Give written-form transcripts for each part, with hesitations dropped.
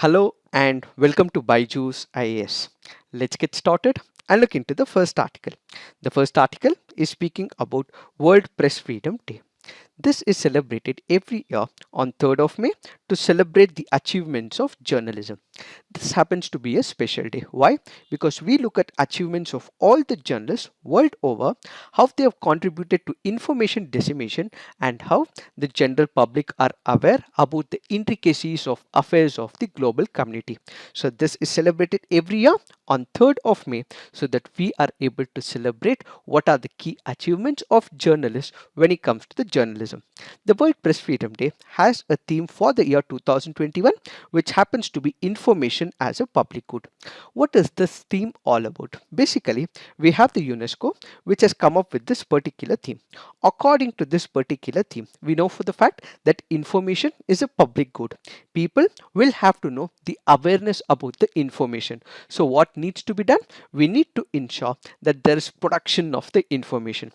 Hello and welcome to Byju's IAS. Let's get started and look into the first article. The first article is speaking about World Press Freedom Day. This is celebrated every year on 3rd of May to celebrate the achievements of journalism. This happens to be a special day. Why? Because we look at achievements of all the journalists world over, how they have contributed to information dissemination, and how the general public are aware about the intricacies of affairs of the global community. So this is celebrated every year on 3rd of May so that we are able to celebrate what are the key achievements of journalists when it comes to the journalism. The World Press Freedom Day has a theme for the year 2021 which happens to be information as a public good. What is this theme all about? Basically, we have the UNESCO which has come up with this particular theme. According to this particular theme, we know for the fact that information is a public good. People will have to know the awareness about the information. So what needs to be done? We need to ensure that there is production of the information,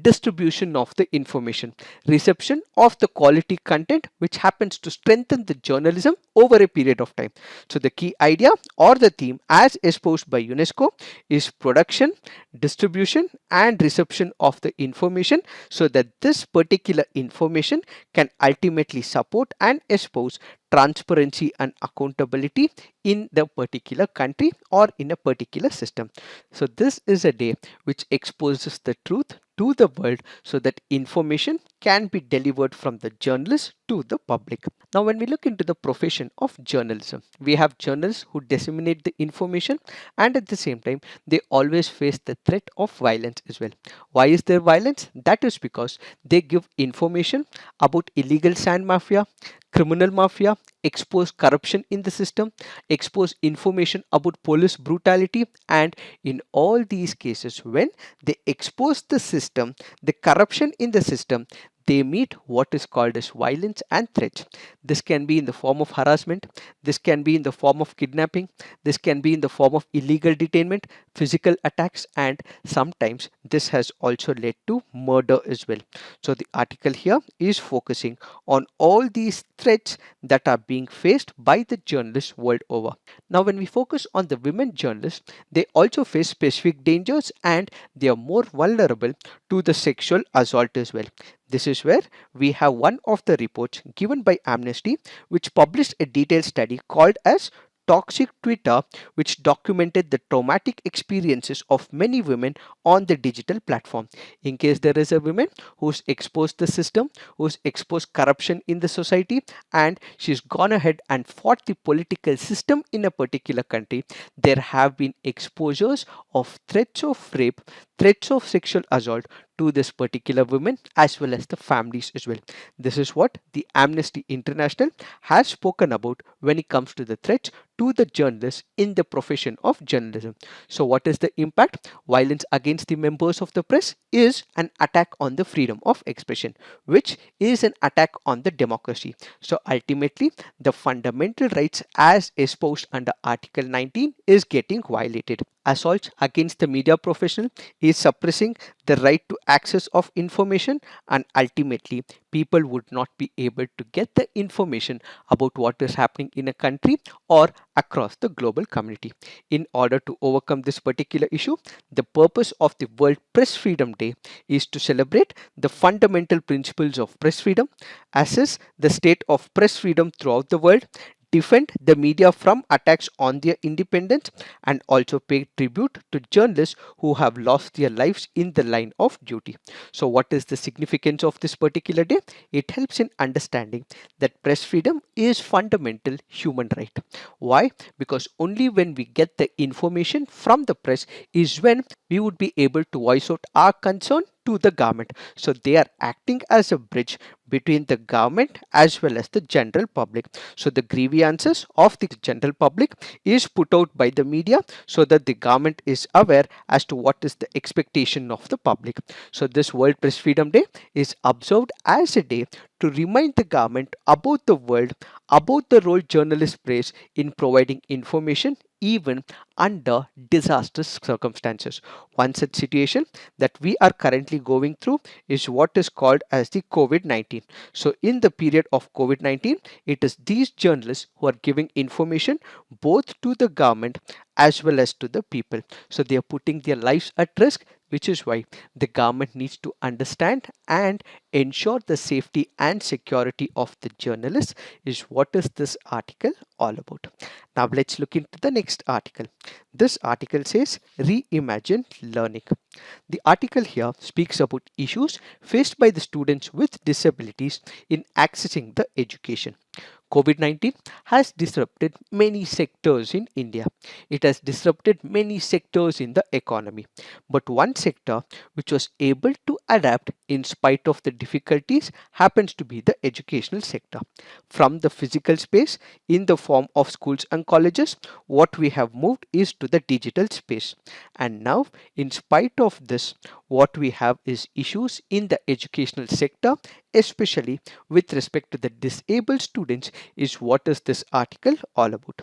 distribution of the information, reception of the quality content which happens to strengthen the journalism over a period of time. So the key idea or the theme as espoused by UNESCO is production, distribution and reception of the information so that this particular information can ultimately support and espouse transparency and accountability in the particular country or in a particular system. So this is a day which exposes the truth to the world so that information can be delivered from the journalist to the public. Now when we look into the profession of journalism, we have journalists who disseminate the information and at the same time they always face the threat of violence as well. Why is there violence? That is because they give information about illegal sand mafia, criminal mafia, expose corruption in the system, expose information about police brutality, and in all these cases, when they expose the system, the corruption in the system, they meet what is called as violence and threats. This can be in the form of harassment, this can be in the form of kidnapping, this can be in the form of illegal detainment, physical attacks, and sometimes this has also led to murder as well. So the article here is focusing on all these threats that are being faced by the journalists world over. Now, when we focus on the women journalists, they also face specific dangers and they are more vulnerable to the sexual assault as well. This is where we have one of the reports given by Amnesty, which published a detailed study called as Toxic Twitter, which documented the traumatic experiences of many women on the digital platform. In case there is a woman who's exposed the system, who's exposed corruption in the society, and she's gone ahead and fought the political system in a particular country, there have been exposures of threats of rape, threats of sexual assault to this particular woman as well as the families as well. This is what the Amnesty International has spoken about when it comes to the threats to the journalists in the profession of journalism. So what is the impact? Violence against the members of the press is an attack on the freedom of expression, which is an attack on the democracy. So ultimately, the fundamental rights as espoused under Article 19 is getting violated. Assault against the media professional is suppressing the right to access of information, and ultimately people would not be able to get the information about what is happening in a country or across the global community. In order to overcome this particular issue, the purpose of the World Press Freedom Day is to celebrate the fundamental principles of press freedom, assess the state of press freedom throughout the world, defend the media from attacks on their independence, and also pay tribute to journalists who have lost their lives in the line of duty. So what is the significance of this particular day? It helps in understanding that press freedom is fundamental human right. Why? Because only when we get the information from the press is when we would be able to voice out our concern to the government. So they are acting as a bridge between the government as well as the general public. So the grievances of the general public is put out by the media so that the government is aware as to what is the expectation of the public. So this World Press Freedom Day is observed as a day to remind the government about the world, about the role journalists plays in providing information even under disastrous circumstances. One such situation that we are currently going through is what is called as the COVID-19. So in the period of COVID-19, it is these journalists who are giving information both to the government as well as to the people. So they are putting their lives at risk, which is why the government needs to understand and ensure the safety and security of the journalists is what is this article all about. Now let's look into the next article. This article says reimagine learning. The article here speaks about issues faced by the students with disabilities in accessing the education. COVID-19 has disrupted many sectors in India. It has disrupted many sectors in the economy. But one sector which was able to adapt in spite of the difficulties happens to be the educational sector. From the physical space in the form of schools and colleges, what we have moved is to the digital space. And now, in spite of this, what we have is issues in the educational sector, especially with respect to the disabled students, is what is this article all about.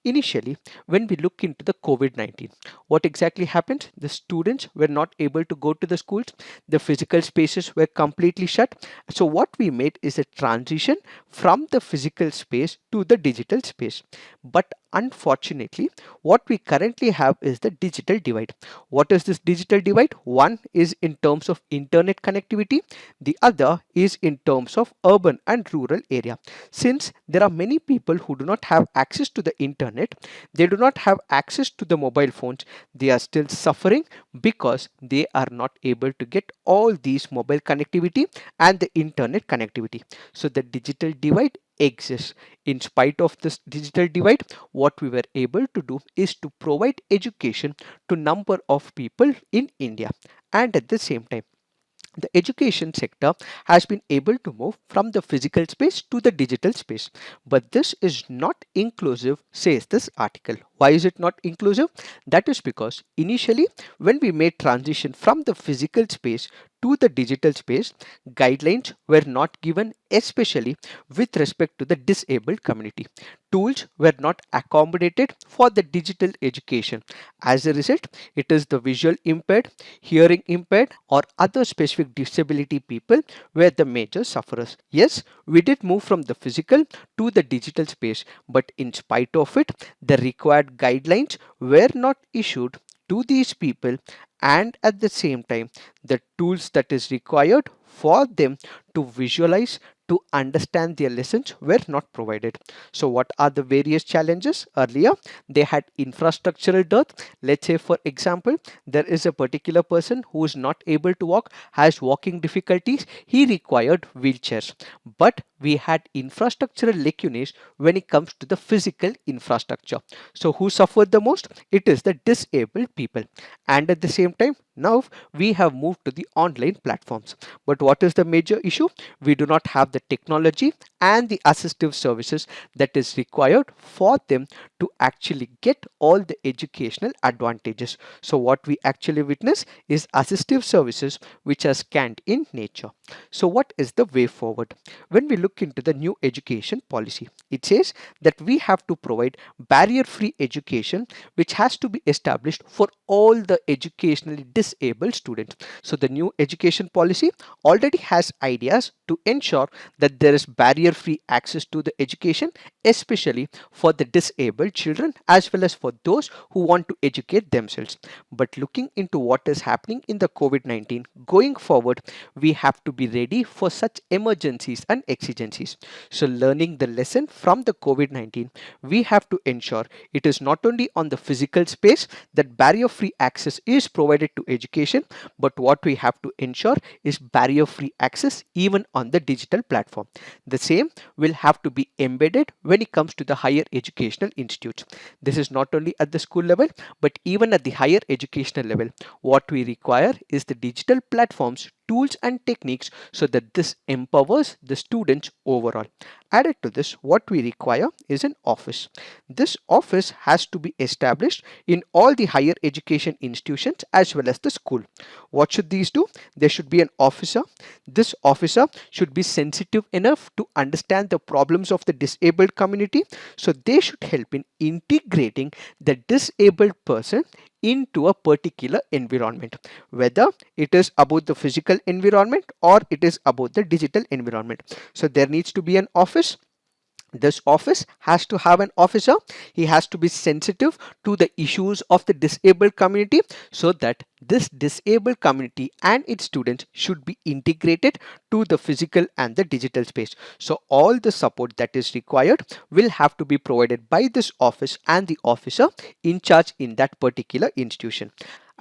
Initially, when we look into the COVID-19, what exactly happened? The students were not able to go to the schools, the physical spaces were completely shut. So what we made is a transition from the physical space to the digital space. But unfortunately, what we currently have is the digital divide. What is this digital divide? One is in terms of internet connectivity, the other is in terms of urban and rural area. Since there are many people who do not have access to the internet, they do not have access to the mobile phones, they are still suffering because they are not able to get all these mobile connectivity and the internet connectivity. So the digital divide exists. In spite of this digital divide, what we were able to do is to provide education to number of people in India. And at the same time, the education sector has been able to move from the physical space to the digital space. But this is not inclusive, says this article. Why is it not inclusive? That is because initially, when we made transition from the physical space to the digital space, guidelines were not given, especially with respect to the disabled community. Tools were not accommodated for the digital education. As a result, it is the visual impaired, hearing impaired, or other specific disability people were the major sufferers. Yes, we did move from the physical to the digital space, but in spite of it, the required guidelines were not issued to these people, and at the same time, the tools that is required for them to visualize, to understand their lessons were not provided. So what are the various challenges? Earlier they had infrastructural dearth. Let's say for example, there is a particular person who is not able to walk, has walking difficulties, he required wheelchairs. But we had infrastructural lacunae when it comes to the physical infrastructure. So who suffered the most? It is the disabled people. And at the same time, now we have moved to the online platforms. But what is the major issue? We do not have the technology and the assistive services that is required for them to actually get all the educational advantages. So what we actually witness is assistive services which are scant in nature. So what is the way forward? When we look into the new education policy, it says that we have to provide barrier-free education which has to be established for all the educationally disabled students. So the new education policy already has ideas to ensure that there is barrier-free access to the education, especially for the disabled children as well as for those who want to educate themselves. But looking into what is happening in the COVID-19 going forward, we have to be ready for such emergencies and exigencies. So learning the lesson from the COVID-19, we have to ensure it is not only on the physical space that barrier-free access is provided to education, but what we have to ensure is barrier-free access even on the digital platform. The same will have to be embedded when it comes to the higher educational institutes. This is not only at the school level, but even at the higher educational level. What we require is the digital platforms tools and techniques so that this empowers the students overall. Added to this, what we require is an office. This office has to be established in all the higher education institutions as well as the school. What should these do? There should be an officer. This officer should be sensitive enough to understand the problems of the disabled community, so they should help in integrating the disabled person into a particular environment, whether it is about the physical environment or it is about the digital environment. So there needs to be an office. This office has to have an officer. He has to be sensitive to the issues of the disabled community, so that this disabled community and its students should be integrated to the physical and the digital space. So all the support that is required will have to be provided by this office and the officer in charge in that particular institution.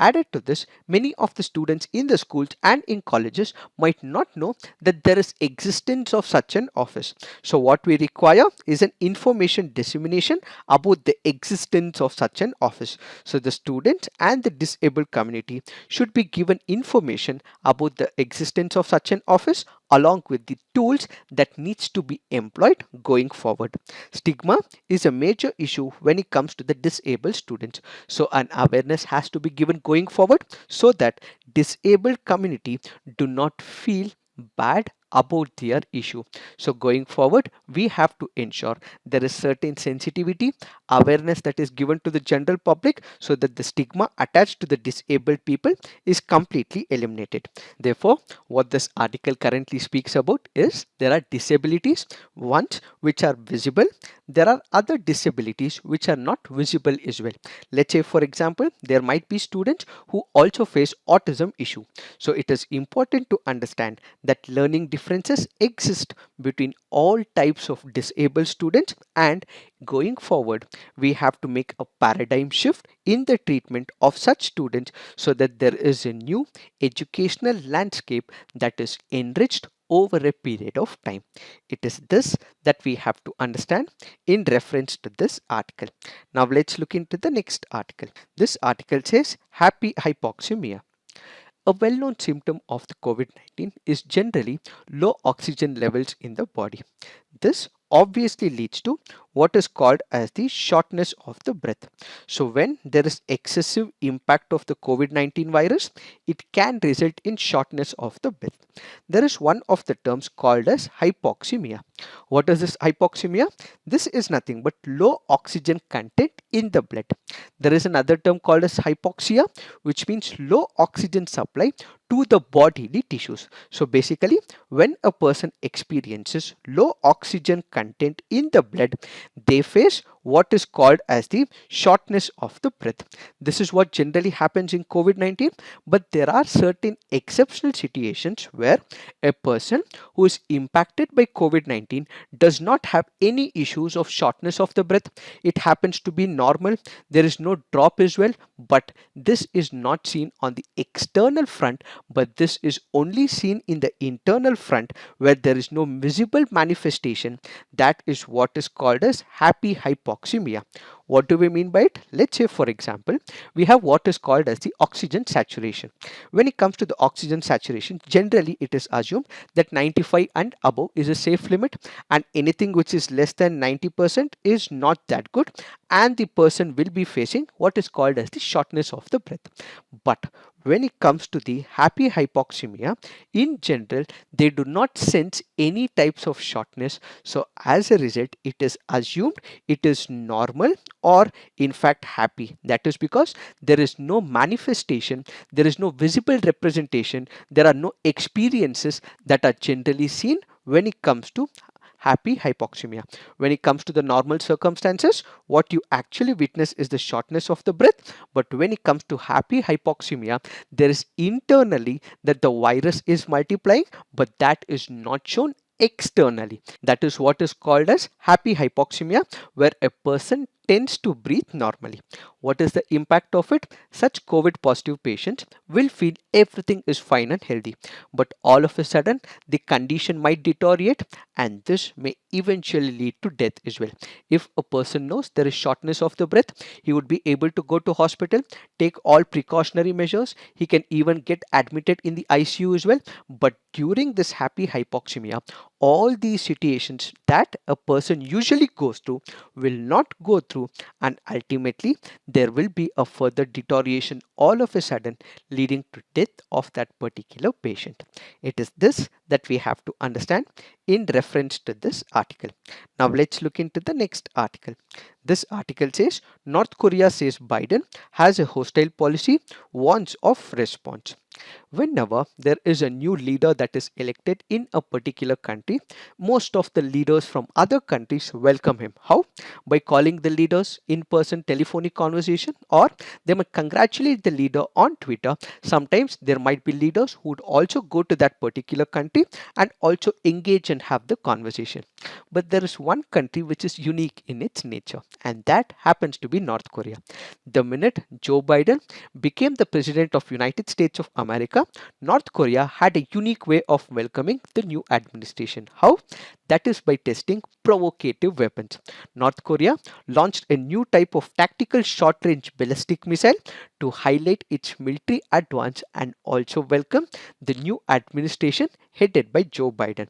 Added to this, many of the students in the schools and in colleges might not know that there is existence of such an office. So what we require is an information dissemination about the existence of such an office. So the students and the disabled community should be given information about the existence of such an office along with the tools that needs to be employed going forward. Stigma is a major issue when it comes to the disabled students. So an awareness has to be given going forward so that disabled community do not feel bad about their issue. So going forward, we have to ensure there is certain sensitivity, awareness that is given to the general public so that the stigma attached to the disabled people is completely eliminated. Therefore, what this article currently speaks about is there are disabilities, ones which are visible. There are other disabilities which are not visible as well. Let's say, for example, there might be students who also face autism issue. So it is important to understand that learning differences exist between all types of disabled students, and going forward we have to make a paradigm shift in the treatment of such students so that there is a new educational landscape that is enriched over a period of time. It is this that we have to understand in reference to this article. Now let's look into the next article. This article says happy hypoxemia. A well-known symptom of the COVID-19 is generally low oxygen levels in the body. This obviously leads to what is called as the shortness of the breath. So when there is excessive impact of the COVID-19 virus, it can result in shortness of the breath. There is one of the terms called as hypoxemia. What is this hypoxemia? This is nothing but low oxygen content in the blood. There is another term called as hypoxia, which means low oxygen supply to the bodily tissues. So basically, when a person experiences low oxygen content in the blood, they face what is called as the shortness of the breath. This is what generally happens in COVID-19, but there are certain exceptional situations where a person who is impacted by COVID-19 does not have any issues of shortness of the breath. It happens to be normal. There is no drop as well, but this is not seen on the external front, but this is only seen in the internal front where there is no visible manifestation. That is what is called as happy hypoxemia. What do we mean by it? Let's say, for example, we have what is called as the oxygen saturation. When it comes to the oxygen saturation, generally it is assumed that 95 and above is a safe limit, and anything which is less than 90% is not that good, and the person will be facing what is called as the shortness of the breath. But when it comes to the happy hypoxemia, in general, they do not sense any types of shortness. So as a result, it is assumed it is normal or in fact happy. That is because there is no manifestation, there is no visible representation, there are no experiences that are generally seen when it comes to happy hypoxemia. When it comes to the normal circumstances, what you actually witness is the shortness of the breath. But when it comes to happy hypoxemia, there is internally that the virus is multiplying, but that is not shown externally. That is what is called as happy hypoxemia, where a person tends to breathe normally. What is the impact of it? Such COVID positive patients will feel everything is fine and healthy, but all of a sudden the condition might deteriorate, and this may eventually lead to death as well. If a person knows there is shortness of the breath, he would be able to go to hospital, take all precautionary measures. He can even get admitted in the ICU as well. But during this happy hypoxemia, all these situations that a person usually goes through will not go through, and ultimately there will be a further deterioration all of a sudden, leading to death of that particular patient. It is this that we have to understand in reference to this article. Now let's look into the next article. This article says North Korea says Biden has a hostile policy, warns of response. Whenever there is a new leader that is elected in a particular country, most of the leaders from other countries welcome him. How? By calling the leaders in person telephonic conversation, or they might congratulate the leader on Twitter. Sometimes there might be leaders who would also go to that particular country and also engage and have the conversation. But there is one country which is unique in its nature, and that happens to be North Korea. The minute Joe Biden became the president of United States of America, North Korea had a unique way of welcoming the new administration. How? That is by testing provocative weapons. North Korea launched a new type of tactical short-range ballistic missile to highlight its military advance and also welcome the new administration headed by Joe Biden.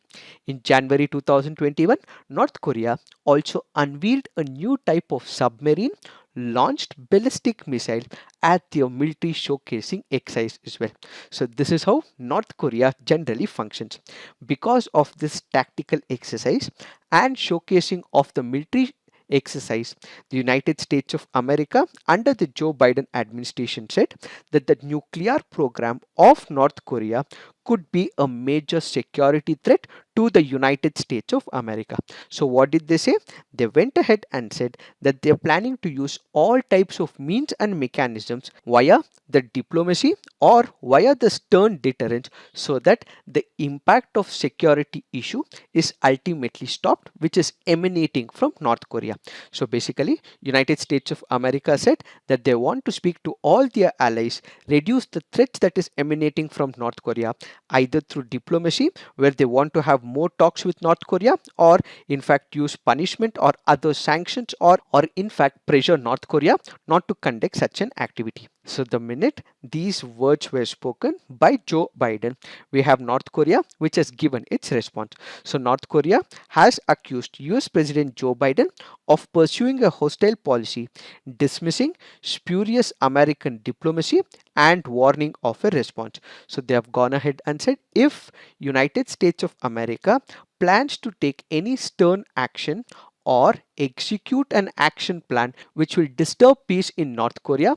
In January 2021, North Korea also unveiled a new type of submarine launched ballistic missile at their military showcasing exercise as well. So this is how North Korea generally functions. Because of this tactical exercise and showcasing of the military exercise, the United States of America under the Joe Biden administration said that the nuclear program of North Korea could be a major security threat to the United States of America. So what did they say? They went ahead and said that they're planning to use all types of means and mechanisms via the diplomacy or via the stern deterrence, so that the impact of security issue is ultimately stopped, which is emanating from North Korea. So basically, United States of America said that they want to speak to all their allies, reduce the threats that is emanating from North Korea, either through diplomacy, where they want to have more talks with North Korea, or in fact use punishment or other sanctions, or in fact pressure North Korea not to conduct such an activity. So the minute these words were spoken by Joe Biden, we have North Korea which has given its response. So North Korea has accused US President Joe Biden of pursuing a hostile policy, dismissing spurious American diplomacy and warning of a response. So they have gone ahead and said if United States of America plans to take any stern action or execute an action plan which will disturb peace in North Korea,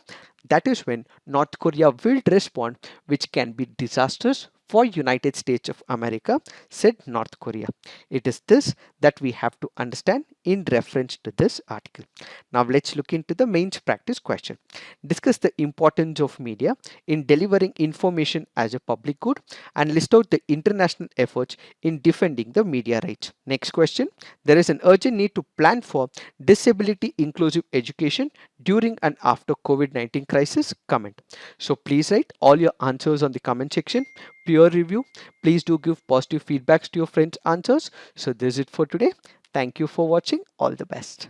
that is when North Korea will respond, which can be disastrous for United States of America, said North Korea. It is this that we have to understand in reference to this article. Now let's look into the mains practice question. Discuss the importance of media in delivering information as a public good and list out the international efforts in defending the media rights. Next question. There is an urgent need to plan for disability inclusive education during and after COVID-19 crisis. Comment. So please write all your answers on the comment section. Peer review. Please do give positive feedbacks to your friends' answers. So this is it for today. Thank you for watching. All the best.